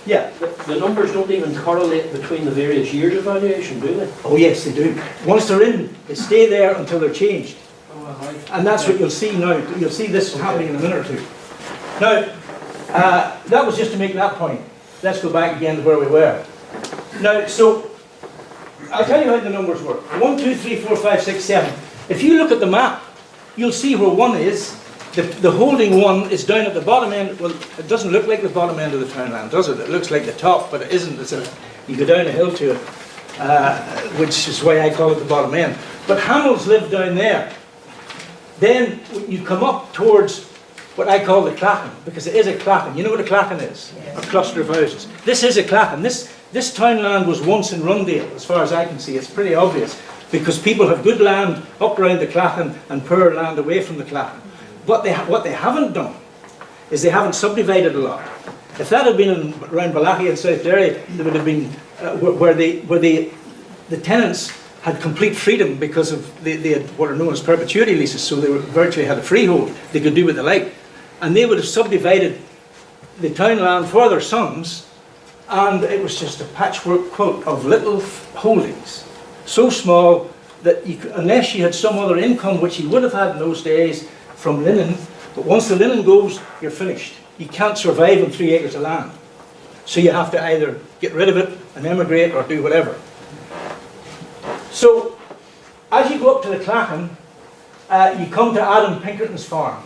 Yeah. The numbers don't even correlate between the various years of valuation, do they? Oh yes, they do. Once they're in, they stay there until they're changed. Oh, And that's what you'll see now. You'll see this happening in a minute or two. Now, that was just to make that point. Let's go back again to where we were. Now, so, I'll tell you how the numbers work. 1, 2, 3, 4, 5, 6, 7. If you look at the map, you'll see where 1 is. The holding 1 is down at the bottom end. Well, it doesn't look like the bottom end of the townland, does it? It looks like the top, but it isn't. You go down a hill to it, which is why I call it the bottom end. But Hamills live down there. Then you come up towards what I call the clachan, because it is a clachan. You know what a clachan is? Yes. A cluster of houses. This is a clachan. This townland was once in Rundale, as far as I can see. It's pretty obvious, because people have good land up around the clachan and poor land away from the clachan. What they haven't done is they haven't subdivided a lot. If that had been around Balachi and South Derry, there would have been where the tenants had complete freedom because of they had what are known as perpetuity leases, so they virtually had a freehold. They could do what they liked, and they would have subdivided the townland for their sons, and it was just a patchwork quilt of little holdings, so small that you could, unless you had some other income, which you would have had in those days from linen, but once the linen goes, you're finished. You can't survive on 3 acres of land, so you have to either get rid of it and emigrate or do whatever. So, as you go up to the clachan, you come to Adam Pinkerton's farm.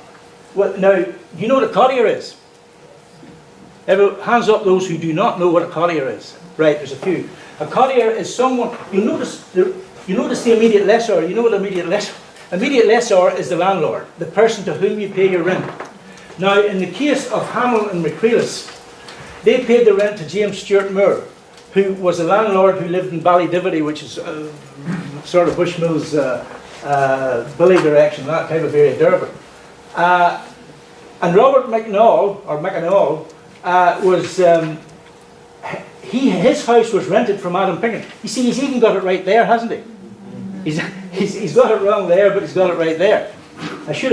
Well, now, you know what a cottier is? Hands up those who do not know what a cottier is. Right, there's a few. A cottier is someone, you notice the immediate lessor. You know what immediate lessor? Immediate lessor is the landlord, the person to whom you pay your rent. Now, in the case of Hamill and McCreelis, they paid the rent to James Stuart Moore, who was a landlord who lived in Ballydivity, which is sort of Bushmills, Billy direction, that type of area, Durban. And Robert McAnall was, his house was rented from Adam Pinkerton. You see, he's even got it right there, hasn't he? He's got it wrong there, but he's got it right there. That should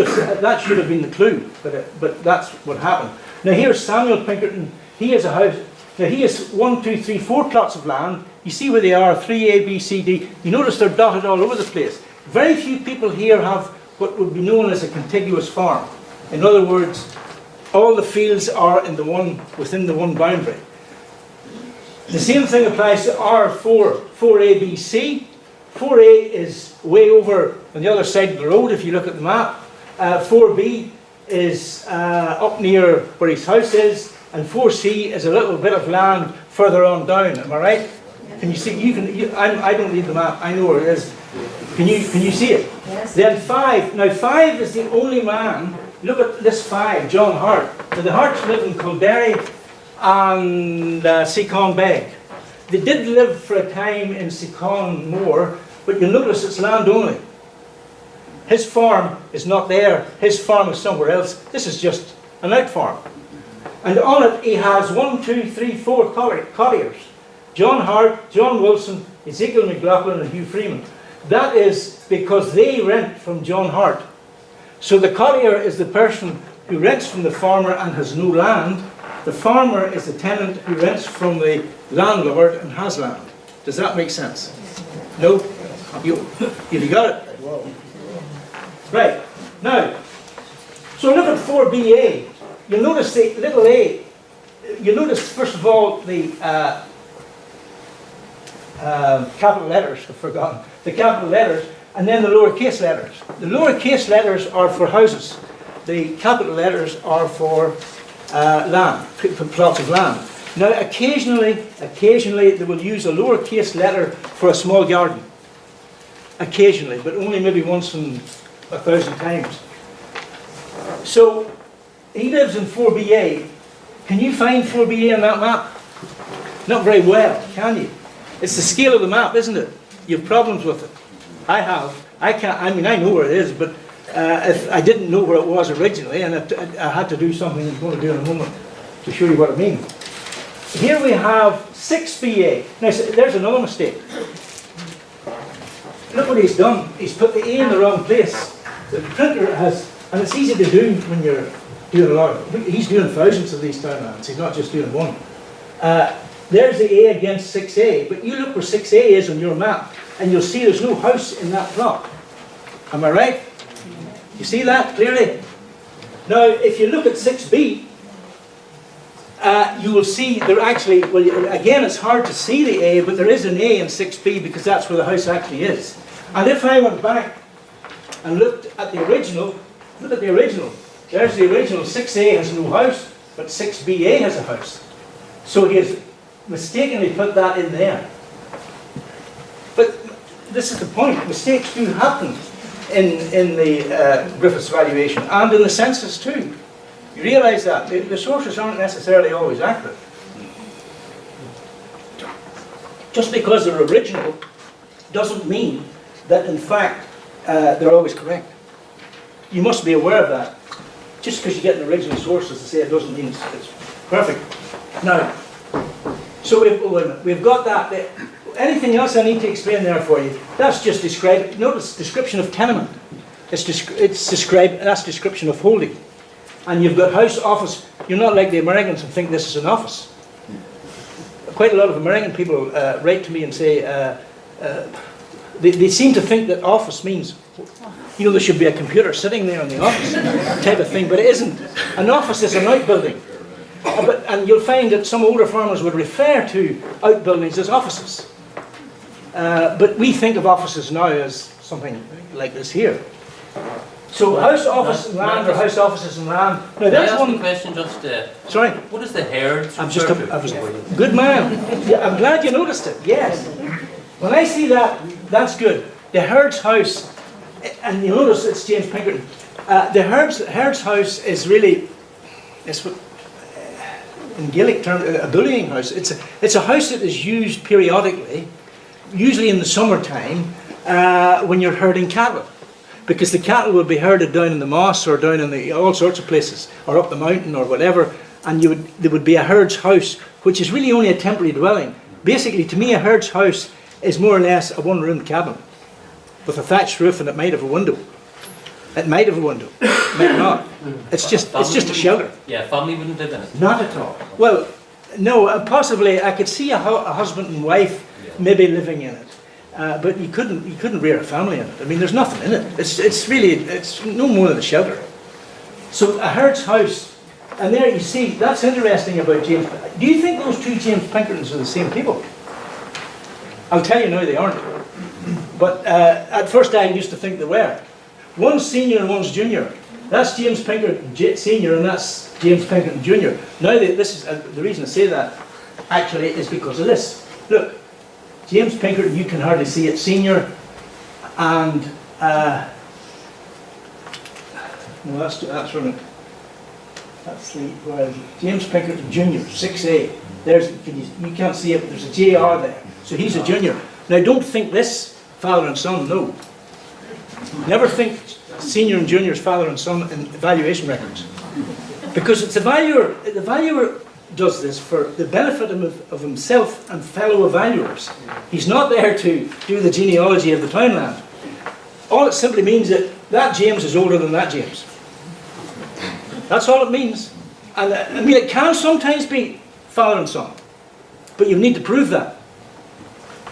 have been the clue, but that's what happened. Now here's Samuel Pinkerton. He has a house. Now he has 1, 2, 3, 4 plots of land. You see where they are, 3A, B, C, D. You notice they're dotted all over the place. Very few people here have what would be known as a contiguous farm. In other words, all the fields are within the one boundary. The same thing applies to R4, 4A, B, C. 4A is way over on the other side of the road if you look at the map. 4B is up near where his house is, and 4C is a little bit of land further on down. Am I right? Can you see? I don't read the map. I know where it is. Can you see it? Yes. Then 5. Now 5 is the only man. Look at this 5, John Hart. Now the Harts live in Kildare and Seacon Beg. They did live for a time in Seacon Moor, but you'll notice it's land only. His farm is not there. His farm is somewhere else. This is just an out farm. And on it he has 1, 2, 3, 4 cottiers. John Hart, John Wilson, Ezekiel McLaughlin and Hugh Freeman. That is because they rent from John Hart. So the cottier is the person who rents from the farmer and has no land. The farmer is the tenant who rents from the landlord and has land. Does that make sense? No? You got it? Right. Now, so look at 4BA. You'll notice the little a. You'll notice, first of all, the capital letters. I've forgotten. The capital letters, and then the lowercase letters. The lowercase letters are for houses. The capital letters are for land, plots of land. Now, occasionally they will use a lowercase letter for a small garden. Occasionally, but only maybe once in 1,000 times. So, he lives in 4BA. Can you find 4BA on that map? Not very well, can you? It's the scale of the map, isn't it? You have problems with it. I have. I can't. I mean, I know where it is, but if I didn't know where it was originally, and I had to do something I'm going to do in a moment to show you what I mean. Here we have 6BA. Now, there's another mistake. Look what he's done. He's put the A in the wrong place. The printer has, and it's easy to do when you're doing a lot of, he's doing thousands of these townlands. He's not just doing one. There's the A against 6A, but you look where 6A is on your map, and you'll see there's no house in that plot. Am I right? You see that clearly? Now, if you look at 6B, you will see there actually, well, again, it's hard to see the A, but there is an A in 6B because that's where the house actually is. And if I went back and looked at the original, look at the original. There's the original. 6A has no house, but 6BA has a house. So he has mistakenly put that in there. But this is the point. Mistakes do happen in the Griffith's valuation and in the census too. You realise that. The sources aren't necessarily always accurate. Just because they're original doesn't mean that in fact they're always correct. You must be aware of that. Just because you get an original source, as I say, it doesn't mean it's perfect. Now, so we've got that. Anything else I need to explain there for you? That's just described. Notice description of tenement. It's described. That's description of holding. And you've got house, office. You're not like the Americans and think this is an office. Quite a lot of American people write to me and say they seem to think that office means, you know, there should be a computer sitting there in the office type of thing, but it isn't. An office is an outbuilding. And you'll find that some older farmers would refer to outbuildings as offices. But we think of offices now as something like this here. So house, office and land, or house, offices and land. Now that's one question. Just sorry. What is the heritage? I was good man. Yeah, I'm glad you noticed it. Yes. When I see that, that's good. The Herd's house, and you notice it's James Pinkerton. The Herd's house is really, it's what, in Gaelic term, a bullying house. It's a house that is used periodically, usually in the summertime, when you're herding cattle. Because the cattle would be herded down in the moss or down in all sorts of places, or up the mountain or whatever, and there would be a herd's house, which is really only a temporary dwelling. Basically, to me, a herd's house is more or less a one-room cabin with a thatched roof, and it might have a window. It might have a window, it might not. It's just a shelter. Yeah, family wouldn't live in it. Not at all. Well, no, possibly I could see a husband and wife maybe living in it. But you couldn't rear a family in it. I mean, there's nothing in it. It's no more than a shelter. So a herd's house, and there you see, that's interesting about James. Do you think those two James Pinkertons are the same people? I'll tell you now they aren't. But at first I used to think they were. One's senior and one's junior. That's James Pinkerton senior and that's James Pinkerton junior. Now this is the reason I say that actually is because of this. Look. James Pinkerton, you can hardly see it, senior, and no, that's right. That's James Pinkerton Junior, 6A. You can't see it, but there's a JR there, so he's a junior. Now, don't think this father and son. No, never think senior and junior is father and son in valuation records, because it's the valuer. The valuer does this for the benefit of himself and fellow valuers. He's not there to do the genealogy of the townland. All it simply means that James is older than that James. That's all it means. And I mean, it can sometimes be father and son, but you need to prove that.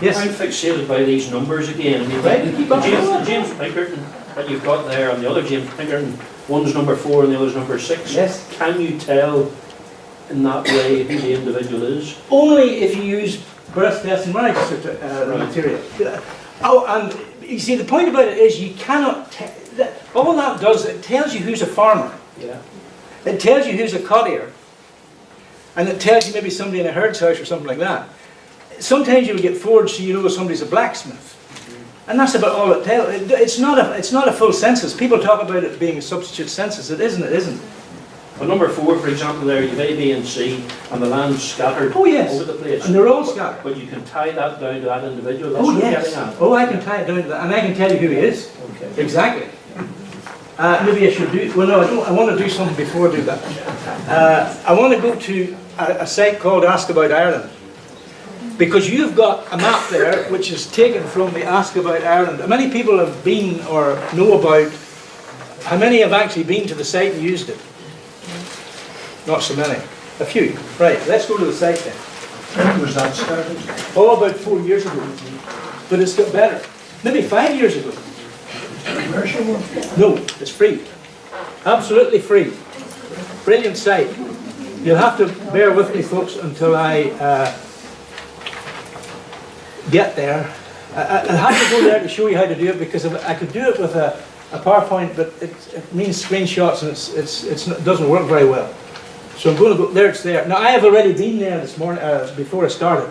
Yes? I'm fixated by these numbers again. I mean, Right, the James Pinkerton that you've got there and the other James Pinkerton, one's number 4 and the other's number 6. Yes. Can you tell in that way who the individual is? Only if you use birth, death and marriage material. Oh, and you see, the point about it is you cannot, all that does, it tells you who's a farmer. Yeah. It tells you who's a cottier. And it tells you maybe somebody in a herd's house or something like that. Sometimes you'll get forged so you know somebody's a blacksmith. And that's about all it tells. It's not a full census. People talk about it being a substitute census. It isn't. Well, number 4, for example, there you've A, B and C and the land's scattered over the place. And they're all scattered. But you can tie that down to that individual. That's Oh what yes. I'm getting at. Oh, I can tie it down to that. And I can tell you who he is. Okay. Exactly. Maybe I should do, well no, I want to do something before I do that. I want to go to a site called Ask About Ireland. Because you've got a map there which is taken from the Ask About Ireland. How many people have been or know about, how many have actually been to the site and used it? Not so many. A few. Right, let's go to the site then. When was that started? Oh, about 4 years ago. But it's got better. Maybe 5 years ago. Commercial one? No, it's free. Absolutely free. Brilliant site. You'll have to bear with me, folks, until I get there. I'll have to go there to show you how to do it, because I could do it with a PowerPoint, but it means screenshots and it doesn't work very well. So I'm going to go, there it's there. Now I have already been there this morning, before I started.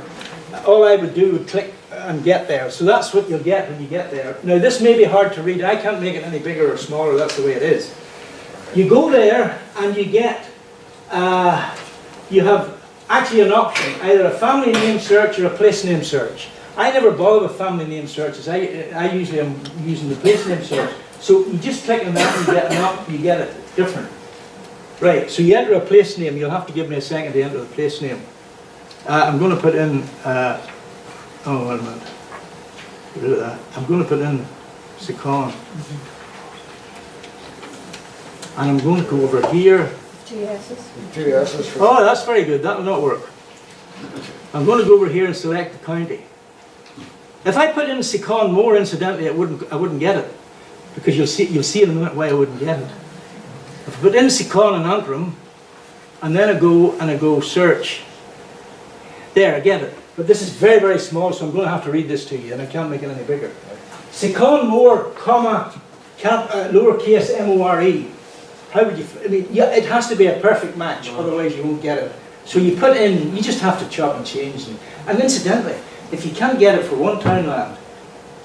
All I would do would click and get there. So that's what you'll get when you get there. Now this may be hard to read. I can't make it any bigger or smaller, that's the way it is. You go there and you get, you have actually an option, either a family name search or a place name search. I never bother with family name searches. I usually am using the place name search. So you just click on that and you get it different. Right, so you enter a place name. You'll have to give me a second to enter the place name. I'm going to put in, oh wait a minute, get rid of that. I'm going to put in Sikon. And I'm going to go over here. Two S's for... Oh, that's very good. That will not work. I'm going to go over here and select the county. If I put in Sikon more, incidentally, I wouldn't get it, because you'll see in a minute why I wouldn't get it. If I put in Sikon and Antrim, and then I go search. There, I get it. But this is very, very small, so I'm going to have to read this to you, and I can't make it any bigger. Sikon more, comma, lowercase M-O-R-E. How would you, I mean, yeah, it has to be a perfect match, otherwise you won't get it. So you put in, you just have to chop and change. And incidentally, if you can't get it for one townland,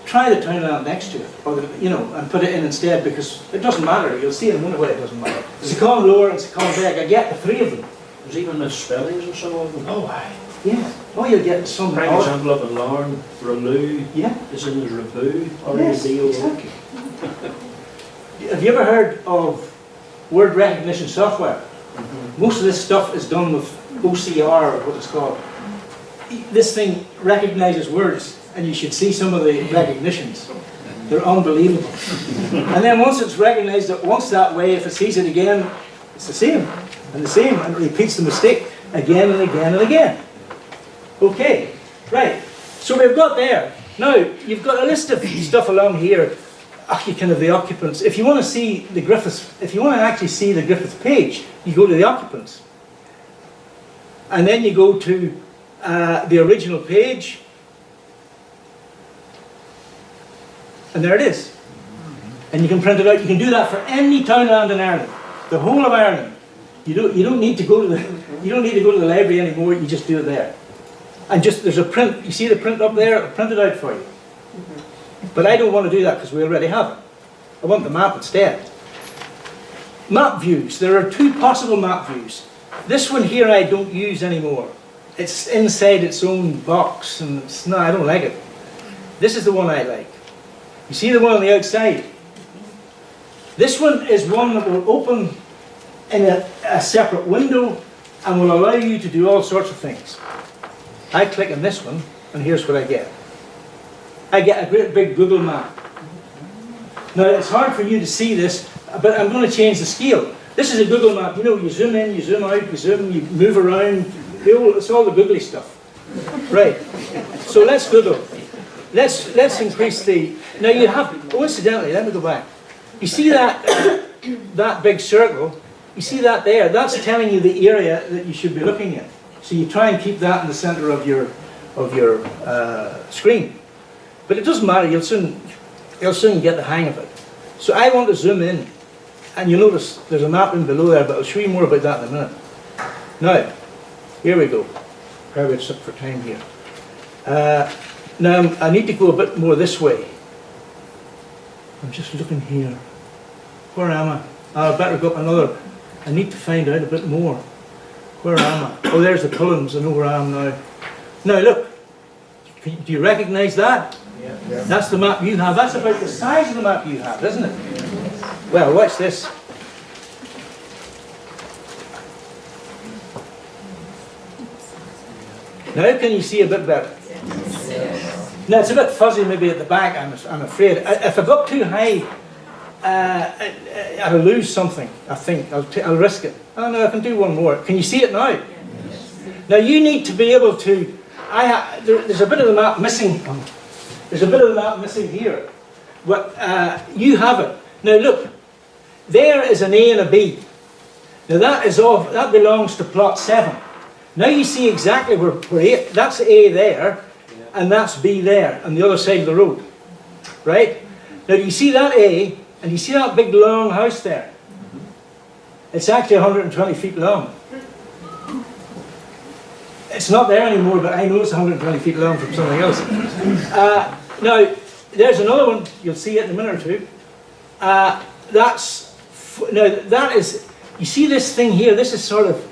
try the townland next to it, or and put it in instead, because it doesn't matter. You'll see in a minute why it doesn't matter. Sikon Lower and Sikon Beg, I get the three of them. There's even misspellings in some of them. Oh, yeah. Oh, you'll get some. For example, up in Larne, Relu, yeah, is in as Rabu, or yes, exactly. Have you ever heard of word recognition software? Most of this stuff is done with OCR, or what it's called. This thing recognizes words, and you should see some of the recognitions. They're unbelievable. And then once it's recognized it once that way, if it sees it again, it's the same, and it repeats the mistake again and again and again. Okay, right, so we've got there. Now, you've got a list of stuff along here, kind of the occupants. If you want to see the Griffiths, if you want to actually see the Griffiths page, you go to the occupants. And then you go to the original page. And there it is. And you can print it out. You can do that for any townland in Ireland, the whole of Ireland. You don't need to go to the library anymore. You just do it there. And just there's a print. You see the print up there? I'll print it out for you. But I don't want to do that because we already have it. I want the map instead. Map views. There are two possible map views. This one here I don't use anymore. It's inside its own box, and no, I don't like it. This is the one I like. You see the one on the outside? This one is one that will open in a separate window and will allow you to do all sorts of things. I click on this one, and here's what I get. I get a great big Google map. Now, it's hard for you to see this, but I'm going to change the scale. This is a Google map. You zoom in, you zoom out, you zoom, you move around. It's all the googly stuff. Right. So let's Google. Let's increase the... Now you have... Oh, incidentally, let me go back. You see that, that big circle? You see that there? That's telling you the area that you should be looking at. So you try and keep that in the center of your screen. But it doesn't matter. You'll soon get the hang of it. So I want to zoom in. And you'll notice there's a map in below there, but I'll show you more about that in a minute. Now, here we go. Probably it's up for time here. Now, I need to go a bit more this way. I'm just looking here. Where am I? I better go up another. I need to find out a bit more. Where am I? Oh, there's the Cullens. I know where I am now. Now, look. Do you recognize that? Yeah. That's the map you have. That's about the size of the map you have, isn't it? Well, watch this. Now can you see a bit better? Now it's a bit fuzzy maybe at the back, I'm afraid. If I go up too high, I'll lose something, I think. I'll risk it. Oh no, I can do one more. Can you see it now? Now you need to be able to, there's a bit of the map missing. There's a bit of the map missing here. What, you have it. Now look, there is an A and a B. Now that belongs to plot 7. Now you see exactly where A, that's A there, and that's B there, on the other side of the road. Right? Now do you see that A, and you see that big long house there? It's actually 120 feet long. It's not there anymore, but I know it's 120 feet long from something else. Now, there's another one, you'll see it in a minute or two. Now that is, you see this thing here, this is sort of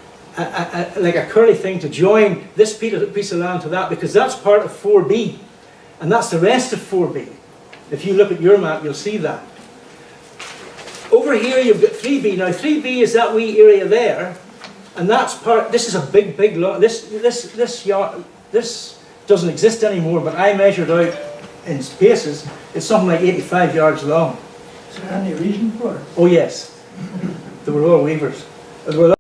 like a curly thing to join this piece of land to that, because that's part of 4B, and that's the rest of 4B. If you look at your map, you'll see that. Over here you've got 3B. Now 3B is that wee area there, and that's part, this is a big lot, this doesn't exist anymore, but I measured out in spaces, it's something like 85 yards long. Is there any reason for it? Oh yes, they were all weavers. There were